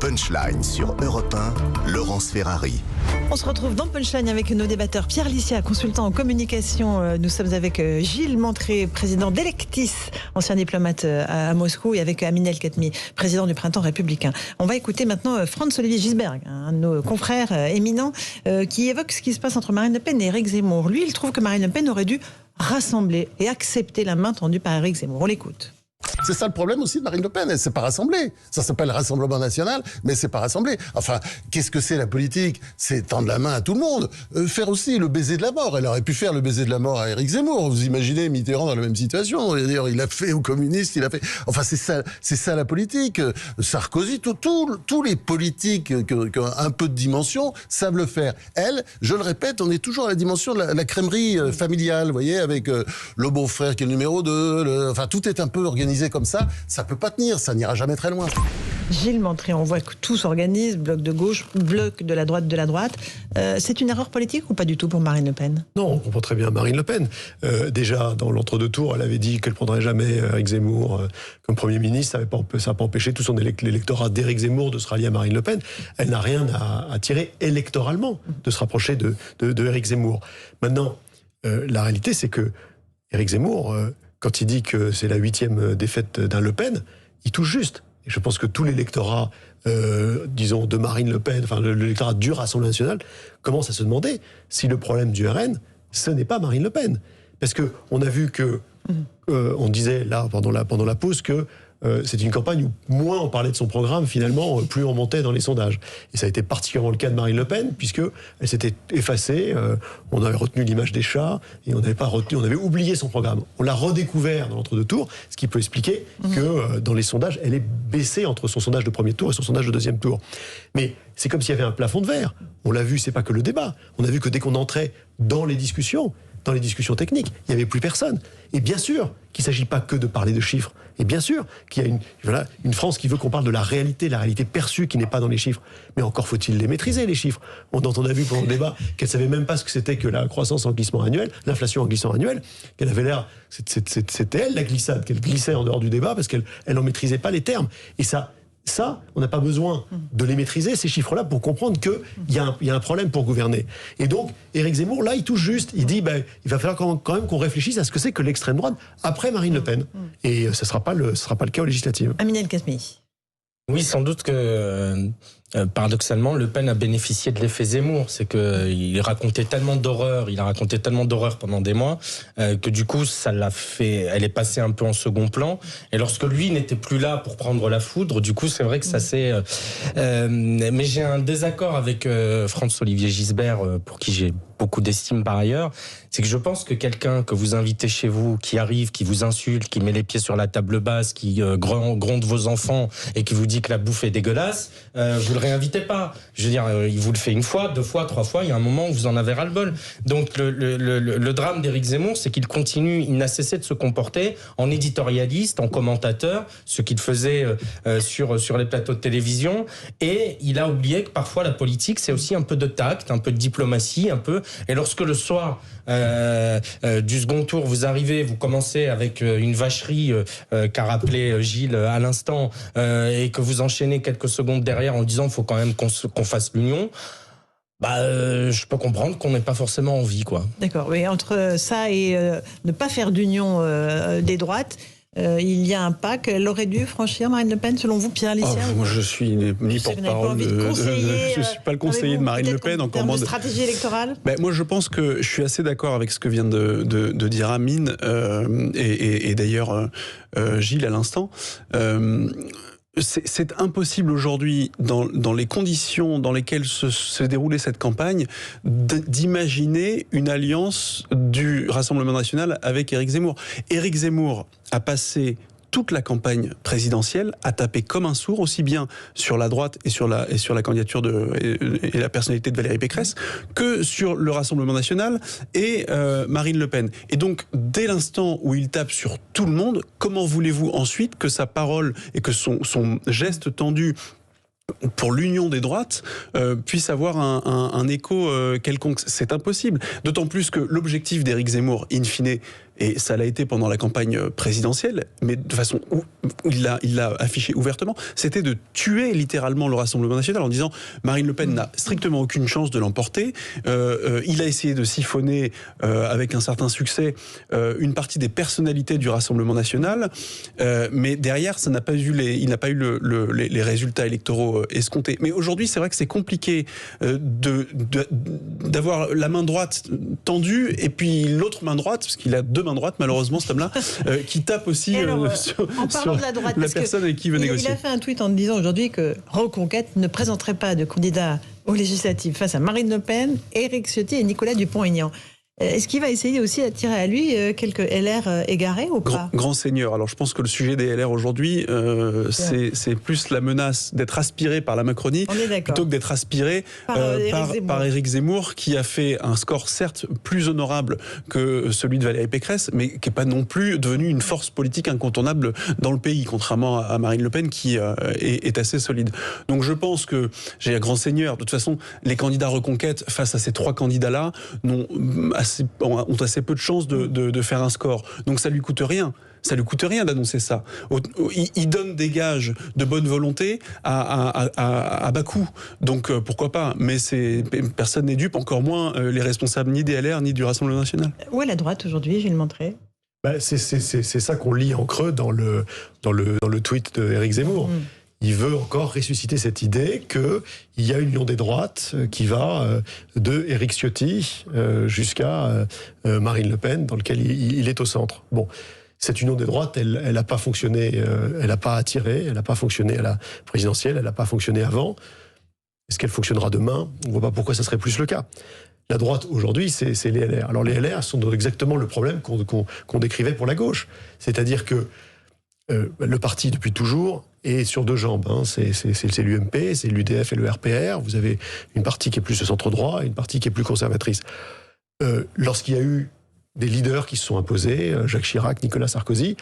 Punchline sur Europe 1, Laurence Ferrari. On se retrouve dans Punchline avec nos débatteurs. Pierre Licia, consultant en communication. Nous sommes avec Gilles Montré, président d'Electis, ancien diplomate à Moscou, et avec Aminel Khatmi, président du Printemps républicain. On va écouter maintenant Franz-Olivier Gisberg, un de nos confrères éminents, qui évoque ce qui se passe entre Marine Le Pen et Éric Zemmour. Lui, il trouve que Marine Le Pen aurait dû rassembler et accepter la main tendue par Éric Zemmour. On l'écoute. C'est ça le problème aussi de Marine Le Pen, elle ne s'est pas rassemblée. Ça s'appelle Rassemblement National, mais c'est pas rassemblé. Enfin, qu'est-ce que c'est la politique? C'est tendre la main à tout le monde. Faire aussi le baiser de la mort. Elle aurait pu faire le baiser de la mort à Éric Zemmour. Vous imaginez Mitterrand dans la même situation. D'ailleurs, il a fait aux communistes, il a fait... Enfin, c'est ça la politique. Sarkozy, tous les politiques qui ont un peu de dimension savent le faire. Elle, je le répète, on est toujours à la dimension de la crèmerie familiale, vous voyez, avec le beau-frère qui est le numéro 2. Enfin, tout est un peu organisé comme ça peut pas tenir, ça n'ira jamais très loin. Gilles Montré, on voit que tout s'organise, bloc de gauche, bloc de la droite. C'est une erreur politique ou pas du tout pour Marine Le Pen? Non, on comprend très bien Marine Le Pen. Déjà, dans l'entre-deux tours, elle avait dit qu'elle ne prendrait jamais Éric Zemmour comme Premier ministre. Ça n'a pas empêché tout son l'électorat d'Éric Zemmour de se rallier à Marine Le Pen. Elle n'a rien à tirer électoralement de se rapprocher de Éric Zemmour. Maintenant, la réalité, c'est que Éric Zemmour... quand il dit que c'est la 8e défaite d'un Le Pen, il touche juste. Et je pense que tout l'électorat, disons, de Marine Le Pen, enfin l'électorat du Rassemblement National, commence à se demander si le problème du RN, ce n'est pas Marine Le Pen. Parce qu'on a vu que, on disait là, pendant la pause, que c'est une campagne où moins on parlait de son programme, finalement, plus on montait dans les sondages. Et ça a été particulièrement le cas de Marine Le Pen, puisqu'elle s'était effacée, on avait retenu l'image des chats, et on avait oublié son programme. On l'a redécouvert dans l'entre-deux tours, ce qui peut expliquer que dans les sondages, elle est baissée entre son sondage de premier tour et son sondage de deuxième tour. Mais c'est comme s'il y avait un plafond de verre. On l'a vu, c'est pas que le débat. On a vu que dès qu'on entrait dans les discussions techniques, il n'y avait plus personne. Et bien sûr qu'il ne s'agit pas que de parler de chiffres. Et bien sûr qu'il y a une France qui veut qu'on parle de la réalité perçue qui n'est pas dans les chiffres. Mais encore faut-il les maîtriser, les chiffres. On a vu pendant le débat qu'elle ne savait même pas ce que c'était que la croissance en glissement annuel, l'inflation en glissement annuel, qu'elle avait l'air... C'était elle la glissade, qu'elle glissait en dehors du débat parce qu'elle n'en maîtrisait pas les termes. Et ça, on n'a pas besoin de les maîtriser, ces chiffres-là, pour comprendre qu'il y a un problème pour gouverner. Et donc, Éric Zemmour, là, il touche juste. Il dit, il va falloir quand même qu'on réfléchisse à ce que c'est que l'extrême droite après Marine Le Pen. Et ce ne sera pas le cas aux législatives. Aminel Khatmi. Oui, sans doute que, paradoxalement, Le Pen a bénéficié de l'effet Zemmour. C'est qu'il racontait tellement d'horreurs, pendant des mois, que du coup, elle est passée un peu en second plan. Et lorsque lui n'était plus là pour prendre la foudre, du coup, c'est vrai que ça s'est... mais j'ai un désaccord avec Franz-Olivier Gisberg, pour qui j'ai beaucoup d'estime par ailleurs. C'est que je pense que quelqu'un que vous invitez chez vous, qui arrive, qui vous insulte, qui met les pieds sur la table basse, qui gronde vos enfants et qui vous dit que la bouffe est dégueulasse, vous le réinvitez pas. Je veux dire, il vous le fait une fois, 2 fois, 3 fois, il y a un moment où vous en avez ras-le-bol. Donc le drame d'Éric Zemmour, c'est qu'il n'a cessé de se comporter en éditorialiste, en commentateur, ce qu'il faisait sur les plateaux de télévision, et il a oublié que parfois la politique, c'est aussi un peu de tact, un peu de diplomatie, et lorsque le soir du second tour, vous arrivez, vous commencez avec une vacherie qu'a rappelé Gilles à l'instant, et que vous enchaînez quelques secondes derrière en disant qu'il faut quand même qu'on fasse l'union, je peux comprendre qu'on n'ait pas forcément envie, quoi. D'accord, oui, entre ça et ne pas faire d'union des droites, il y a un pas qu'elle aurait dû franchir, Marine Le Pen, selon vous, Pierre Licia? Moi, je suis ni porte-parole je suis pas le conseiller de Marine Le Pen, encore moins de stratégie électorale. Moi, je pense que je suis assez d'accord avec ce que vient de dire Amine et d'ailleurs Gilles à l'instant. C'est impossible aujourd'hui, dans les conditions dans lesquelles se déroulait cette campagne, d'imaginer une alliance du Rassemblement National avec Éric Zemmour. Éric Zemmour a passé toute la campagne présidentielle à taper comme un sourd, aussi bien sur la droite et sur la candidature et la personnalité de Valérie Pécresse, que sur le Rassemblement National et Marine Le Pen. Et donc, dès l'instant où il tape sur tout le monde, comment voulez-vous ensuite que sa parole et que son geste tendu pour l'union des droites puisse avoir un écho quelconque? C'est impossible. D'autant plus que l'objectif d'Éric Zemmour, in fine, et ça l'a été pendant la campagne présidentielle, mais de façon où il l'a affiché ouvertement, c'était de tuer littéralement le Rassemblement national en disant Marine Le Pen n'a strictement aucune chance de l'emporter. Il a essayé de siphonner avec un certain succès une partie des personnalités du Rassemblement national, mais derrière, il n'a pas eu les résultats électoraux escomptés. Mais aujourd'hui, c'est vrai que c'est compliqué d'avoir la main droite tendue et puis l'autre main droite, parce qu'il a deux mains droites malheureusement cet homme-là, qui tape aussi sur la personne avec qui il veut négocier. Il a fait un tweet en disant aujourd'hui que Reconquête ne présenterait pas de candidat aux législatives face à Marine Le Pen, Éric Ciotti et Nicolas Dupont-Aignan. Est-ce qu'il va essayer aussi d'attirer à lui quelques LR égarés ou pas ? Grand seigneur. Alors je pense que le sujet des LR aujourd'hui, c'est plus la menace d'être aspiré par la Macronie plutôt que d'être aspiré par Éric Zemmour, qui a fait un score certes plus honorable que celui de Valérie Pécresse, mais qui n'est pas non plus devenu une force politique incontournable dans le pays, contrairement à Marine Le Pen qui est assez solide. Donc je pense que j'ai un grand seigneur. De toute façon, les candidats Reconquête face à ces trois candidats-là ont assez peu de chances de faire un score. Donc ça lui coûte rien. Ça lui coûte rien d'annoncer ça. Il donne des gages de bonne volonté à bas coût. Donc pourquoi pas. Mais personne n'est dupe, encore moins les responsables ni des LR ni du Rassemblement national. Où est la droite aujourd'hui, Gilles Montré ? C'est ça qu'on lit en creux dans le tweet d'Éric Zemmour. Il veut encore ressusciter cette idée qu'il y a une union des droites qui va de Éric Ciotti jusqu'à Marine Le Pen, dans lequel il est au centre. Bon, cette union des droites, elle n'a pas fonctionné, elle n'a pas attiré, elle n'a pas fonctionné à la présidentielle, elle n'a pas fonctionné avant. Est-ce qu'elle fonctionnera demain ? On ne voit pas pourquoi ça serait plus le cas. La droite, aujourd'hui, c'est les LR. Alors les LR sont exactement le problème qu'on décrivait pour la gauche. C'est-à-dire que le parti, depuis toujours, est sur deux jambes. C'est l'UMP, c'est l'UDF et le RPR. Vous avez une partie qui est plus centre-droit et une partie qui est plus conservatrice. Lorsqu'il y a eu des leaders qui se sont imposés, Jacques Chirac, Nicolas Sarkozy,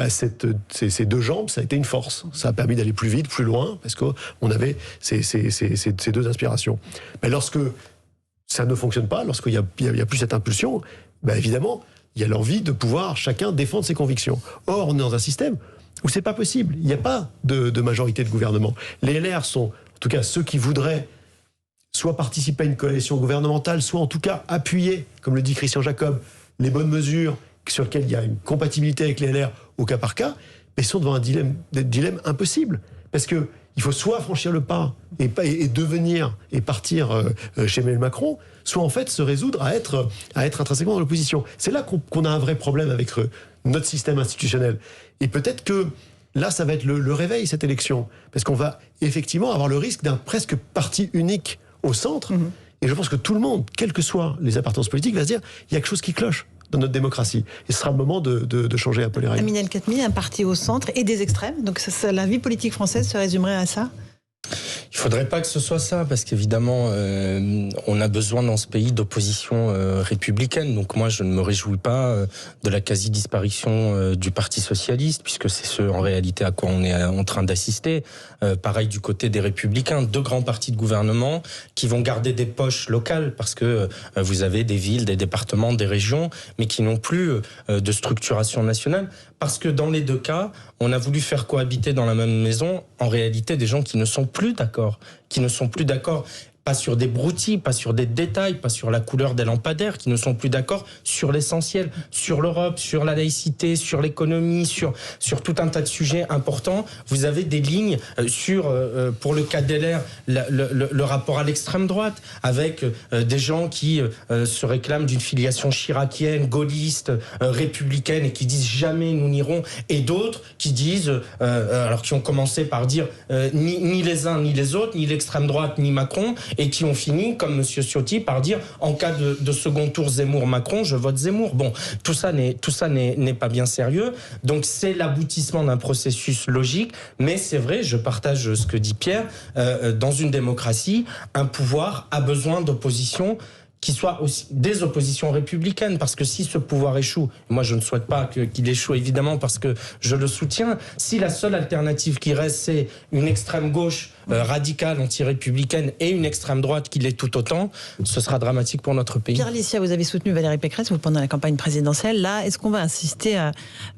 ces deux jambes, ça a été une force. Ça a permis d'aller plus vite, plus loin, parce qu'on avait ces deux inspirations. Mais lorsque ça ne fonctionne pas, lorsqu'il n'y a plus cette impulsion, évidemment, il y a l'envie de pouvoir chacun défendre ses convictions. Or, on est dans un système où c'est pas possible. Il n'y a pas de majorité de gouvernement. Les LR sont, en tout cas, ceux qui voudraient soit participer à une coalition gouvernementale, soit en tout cas appuyer, comme le dit Christian Jacob, les bonnes mesures sur lesquelles il y a une compatibilité avec les LR au cas par cas, mais sont devant un dilemme impossible. Parce que il faut soit franchir le pas et devenir et partir chez Emmanuel Macron, soit en fait se résoudre à être intrinsèquement dans l'opposition. C'est là qu'on a un vrai problème avec notre système institutionnel. Et peut-être que là, ça va être le réveil, cette élection. Parce qu'on va effectivement avoir le risque d'un presque parti unique au centre. Et je pense que tout le monde, quelles que soient les appartenances politiques, va se dire il y a quelque chose qui cloche dans notre démocratie. Et ce sera le moment de changer un peu les règles. Aminel Khatmi, un parti au centre et des extrêmes. Donc la vie politique française se résumerait à ça ? Il faudrait pas que ce soit ça, parce qu'évidemment, on a besoin dans ce pays d'opposition républicaine. Donc moi, je ne me réjouis pas de la quasi-disparition du Parti socialiste, puisque c'est ce, en réalité, à quoi on est en train d'assister. Pareil du côté des Républicains, deux grands partis de gouvernement qui vont garder des poches locales, parce que vous avez des villes, des départements, des régions, mais qui n'ont plus de structuration nationale. Parce que dans les deux cas, on a voulu faire cohabiter dans la même maison, en réalité, des gens qui ne sont plus d'accord, pas sur des broutilles, pas sur des détails, pas sur la couleur des lampadaires, qui ne sont plus d'accord sur l'essentiel, sur l'Europe, sur la laïcité, sur l'économie, sur tout un tas de sujets importants. Vous avez des lignes pour le cas d'LR, le rapport à l'extrême droite, avec des gens qui se réclament d'une filiation chiracienne, gaulliste, républicaine, et qui disent jamais nous n'irons, et d'autres qui disent, alors qui ont commencé par dire ni les uns ni les autres, ni l'extrême droite ni Macron, et qui ont fini, comme M. Ciotti, par dire en cas de second tour Zemmour-Macron, je vote Zemmour. Bon, tout ça n'est pas bien sérieux. Donc c'est l'aboutissement d'un processus logique, mais c'est vrai, je partage ce que dit Pierre, dans une démocratie, un pouvoir a besoin d'opposition qui soit aussi des oppositions républicaines, parce que si ce pouvoir échoue, moi je ne souhaite pas qu'il échoue évidemment parce que je le soutiens, si la seule alternative qui reste c'est une extrême gauche radicale, anti-républicaine et une extrême droite qui l'est tout autant, ce sera dramatique pour notre pays. Pierre Licia, vous avez soutenu Valérie Pécresse pendant la campagne présidentielle. Là, est-ce qu'on va assister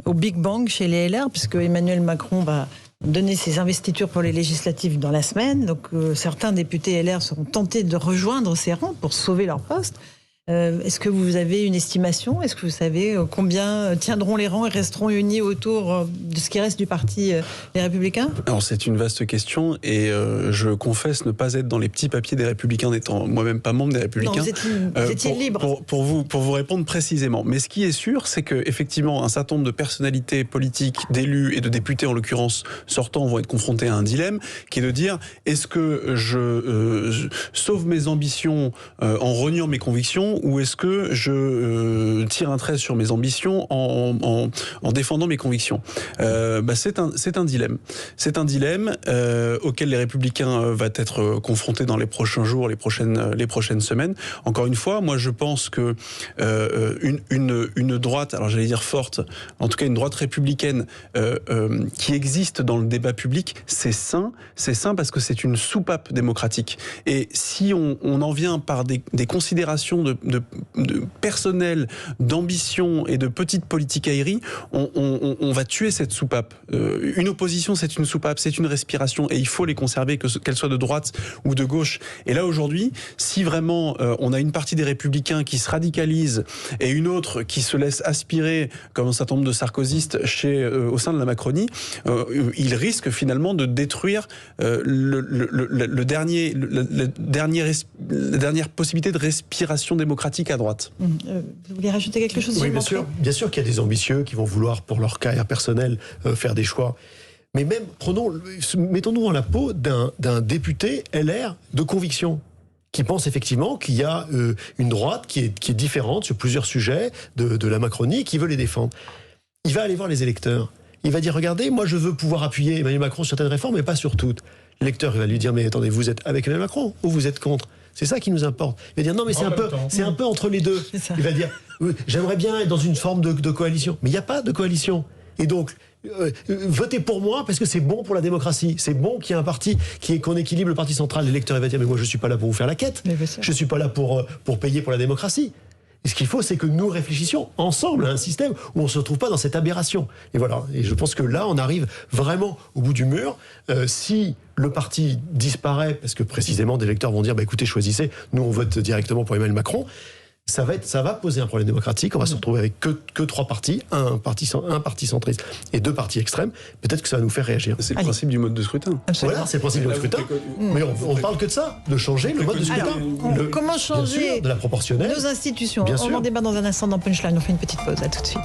au Big Bang chez les LR, puisque Emmanuel Macron va donner ses investitures pour les législatives dans la semaine. Donc certains députés LR seront tentés de rejoindre ces rangs pour sauver leur poste. Est-ce que vous avez une estimation? Est-ce que vous savez combien tiendront les rangs et resteront unis autour de ce qui reste du parti Les Républicains? Alors c'est une vaste question et je confesse ne pas être dans les petits papiers des Républicains, n'étant moi-même pas membre des Républicains. Non, vous étiez libre. Pour vous répondre précisément. Mais ce qui est sûr, c'est qu'effectivement un certain nombre de personnalités politiques, d'élus et de députés en l'occurrence sortants vont être confrontés à un dilemme qui est de dire est-ce que je sauve mes ambitions en reniant mes convictions ou est-ce que je tire un trait sur mes ambitions en défendant mes convictions? C'est un dilemme. C'est un dilemme auquel les Républicains vont être confrontés dans les prochains jours, les prochaines semaines. Encore une fois, moi je pense que une droite, alors j'allais dire forte, en tout cas une droite républicaine qui existe dans le débat public, c'est sain parce que c'est une soupape démocratique. Et si on en vient par des considérations de personnel, d'ambition et de petite politicaillerie, on va tuer cette soupape. Une opposition, c'est une soupape, c'est une respiration, et il faut les conserver, qu'elle soit de droite ou de gauche. Et là, aujourd'hui, si vraiment on a une partie des Républicains qui se radicalise et une autre qui se laisse aspirer, comme un certain nombre de sarkozystes au sein de la Macronie, il risque finalement de détruire la dernière possibilité de respiration démocratique à droite. Vous voulez rajouter quelque chose? Oui, bien sûr qu'il y a des ambitieux qui vont vouloir, pour leur carrière personnelle, faire des choix. Mais même, mettons-nous en la peau d'un député LR de conviction, qui pense effectivement qu'il y a une droite qui est différente sur plusieurs sujets de la Macronie, qui veut les défendre. Il va aller voir les électeurs. Il va dire, regardez, moi je veux pouvoir appuyer Emmanuel Macron sur certaines réformes, mais pas sur toutes. L'électeur, il va lui dire, mais attendez, vous êtes avec Emmanuel Macron ou vous êtes contre? C'est ça qui nous importe. Il va dire, non, mais c'est un peu entre les deux. Il va dire, j'aimerais bien être dans une forme de coalition. Mais il n'y a pas de coalition. Et donc, votez pour moi parce que c'est bon pour la démocratie. C'est bon qu'il y ait un parti, qu'on équilibre le parti central. L'électeur, il va dire, mais moi, je ne suis pas là pour vous faire la quête. Je ne suis pas là pour payer pour la démocratie. Et ce qu'il faut, c'est que nous réfléchissions ensemble à un système où on ne se retrouve pas dans cette aberration. Et voilà. Et je pense que là, on arrive vraiment au bout du mur. Si le parti disparaît, parce que précisément des électeurs vont dire, bah, écoutez, choisissez, nous on vote directement pour Emmanuel Macron, ça va poser un problème démocratique. On va se retrouver avec que trois partis, un parti centriste et deux partis extrêmes. Peut-être que ça va nous faire réagir. C'est le principe du mode de scrutin. Absolument. Voilà, c'est le principe du mode de scrutin. Mais on parle que de ça, de changer le mode de scrutin. Comment changer de la proportionnelle, nos institutions? Bien On sûr. en débat dans un instant dans Punchline. On fait une petite pause. À tout de suite.